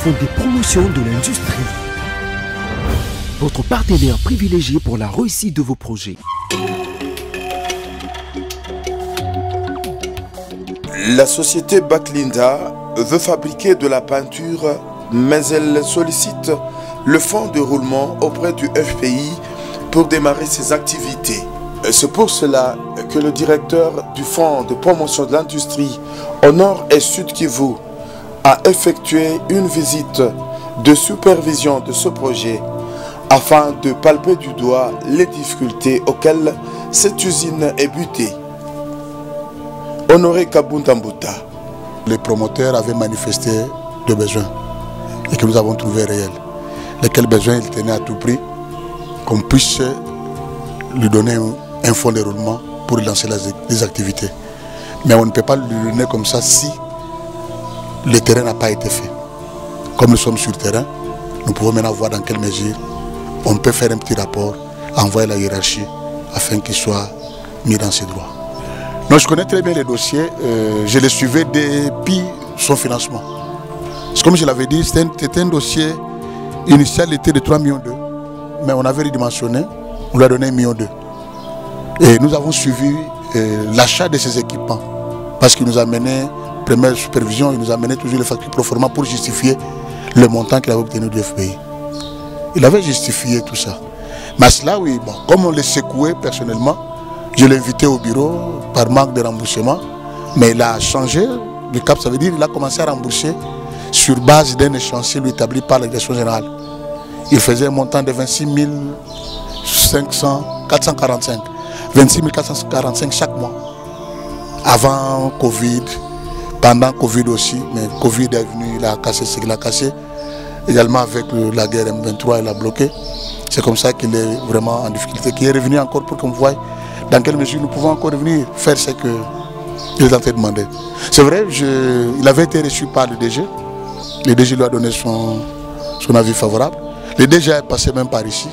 font des promotions de l'industrie. Votre partenaire privilégié pour la réussite de vos projets. La société Baclinda veut fabriquer de la peinture, mais elle sollicite le fonds de roulement auprès du FPI pour démarrer ses activités. C'est pour cela que le directeur du fonds de promotion de l'industrie au Nord et Sud Kivu a effectué une visite de supervision de ce projet afin de palper du doigt les difficultés auxquelles cette usine est butée. Honoré Kabuntambuta. Les promoteurs avaient manifesté de besoins et que nous avons trouvé réels. Lesquels besoins ils tenaient à tout prix qu'on puisse lui donner un fonds de roulement pour lancer les activités. Mais on ne peut pas lui donner comme ça si le terrain n'a pas été fait. Comme nous sommes sur le terrain, nous pouvons maintenant voir dans quelle mesure on peut faire un petit rapport, envoyer la hiérarchie afin qu'il soit mis dans ses droits. Non, je connais très bien les dossiers, je les suivais depuis son financement. Comme je l'avais dit, c'était un dossier initial, il était de 3,2 millions, mais on avait redimensionné, on lui a donné 1,2 million. Et nous avons suivi l'achat de ces équipements, parce qu'il nous a mené, première supervision, il nous a mené toujours les factures pro forma pour justifier le montant qu'il avait obtenu du FPI. Il avait justifié tout ça. Mais cela, oui, bon, comme on les secouait personnellement, je l'ai invité au bureau par manque de remboursement, mais il a changé le cap, ça veut dire qu'il a commencé à rembourser sur base d'un échéancier lui établi par la direction générale. Il faisait un montant de 26 445. 26 445 chaque mois. Avant Covid, pendant Covid aussi, mais Covid est venu, il a cassé ce qu'il a cassé. Également avec la guerre M23, il a bloqué. C'est comme ça qu'il est vraiment en difficulté, qu'il est revenu encore pour qu'on voie dans quelle mesure nous pouvons encore revenir faire ce qu'il est en train de demander. C'est vrai, il avait été reçu par le DG. Le DG lui a donné son avis favorable. Le DG est passé même par ici.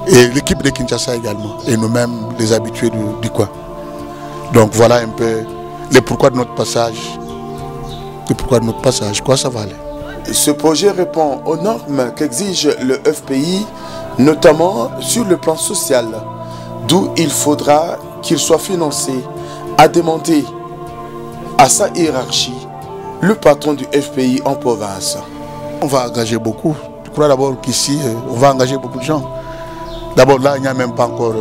Et l'équipe de Kinshasa également. Et nous-mêmes, les habitués du coin. Donc voilà un peu le pourquoi de notre passage. Le pourquoi de notre passage, quoi ça va aller. Ce projet répond aux normes qu'exige le FPI, notamment sur le plan social, d'où il faudra qu'il soit financé à demander à sa hiérarchie le patron du FPI en province. On va engager beaucoup. Je crois d'abord qu'ici, on va engager beaucoup de gens. D'abord là, il n'y a même pas encore...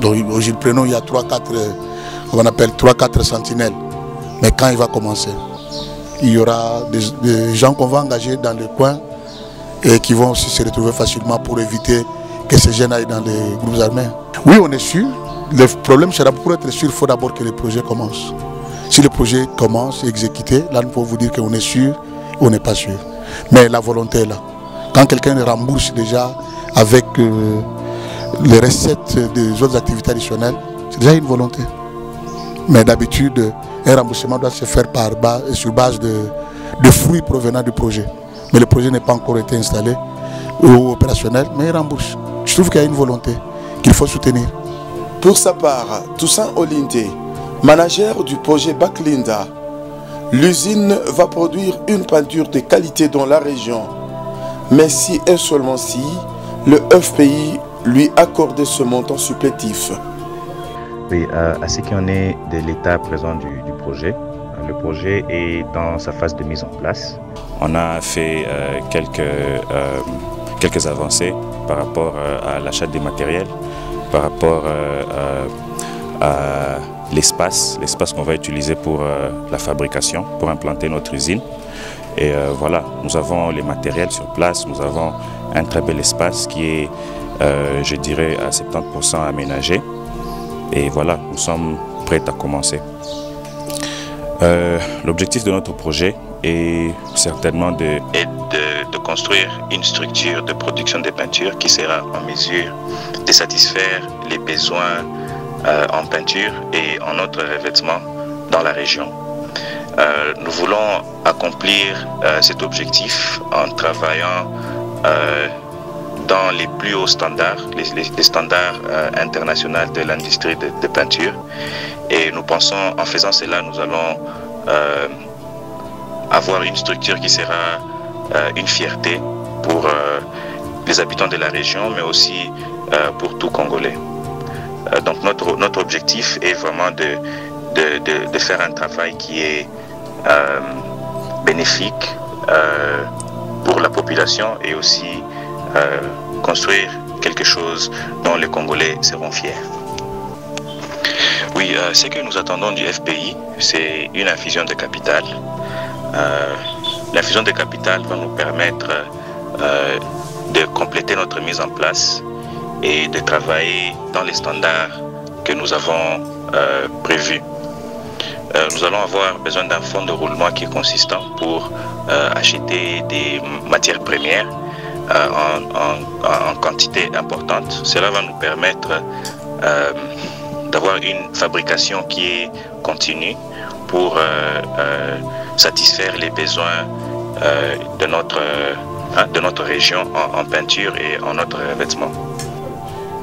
donc au Gilles Prénom, il y a 3-4, on appelle 3-4 sentinelles. Mais quand il va commencer, il y aura des gens qu'on va engager dans le coin et qui vont aussi se retrouver facilement pour éviter que ces jeunes aillent dans les groupes armés. Oui, on est sûr. Le problème sera pour être sûr, il faut d'abord que le projet commence. Si le projet commence et exécuté, là nous pouvons vous dire qu'on est sûr ou on n'est pas sûr. Mais la volonté est là. Quand quelqu'un rembourse déjà avec les recettes des autres activités additionnelles, c'est déjà une volonté. Mais d'habitude, un remboursement doit se faire sur base de fruits provenant du projet. Mais le projet n'est pas encore été installé ou opérationnel, mais il rembourse. Je trouve qu'il y a une volonté qu'il faut soutenir. Pour sa part, Toussaint Olinde, manager du projet Baclinda, l'usine va produire une peinture de qualité dans la région. Mais si et seulement si le FPI lui accorde ce montant supplétif. Oui, à ce qu'on est de l'état présent du projet, le projet est dans sa phase de mise en place. On a fait quelques avancées par rapport à l'achat des matériels, par rapport à l'espace qu'on va utiliser pour la fabrication, pour implanter notre usine. Et voilà, nous avons les matériels sur place, nous avons un très bel espace qui est, je dirais, à 70% aménagé. Et voilà, nous sommes prêts à commencer. L'objectif de notre projet est certainement de construire une structure de production de peinture qui sera en mesure de satisfaire les besoins en peinture et en autres revêtements dans la région. Nous voulons accomplir cet objectif en travaillant dans les plus hauts standards, les standards internationaux de l'industrie de peinture. Et nous pensons, en faisant cela, nous allons avoir une structure qui sera une fierté pour les habitants de la région, mais aussi pour tout Congolais. Donc notre objectif est vraiment de faire un travail qui est bénéfique pour la population et aussi construire quelque chose dont les Congolais seront fiers. Oui, ce que nous attendons du FPI, c'est une infusion de capital. L'infusion de capital va nous permettre de compléter notre mise en place et de travailler dans les standards que nous avons prévus. Nous allons avoir besoin d'un fonds de roulement qui est consistant pour acheter des matières premières en quantité importante. Cela va nous permettre d'avoir une fabrication qui est continue pour satisfaire les besoins de notre région en peinture et en autres revêtements.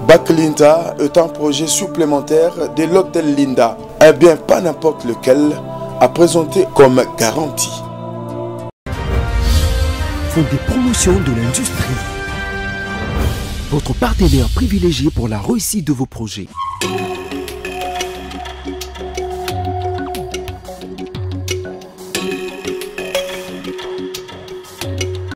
BAC Linda est un projet supplémentaire de l'hôtel Linda, un bien pas n'importe lequel, à présenter comme garantie. Fonds des promotions de l'industrie. Votre partenaire privilégié pour la réussite de vos projets.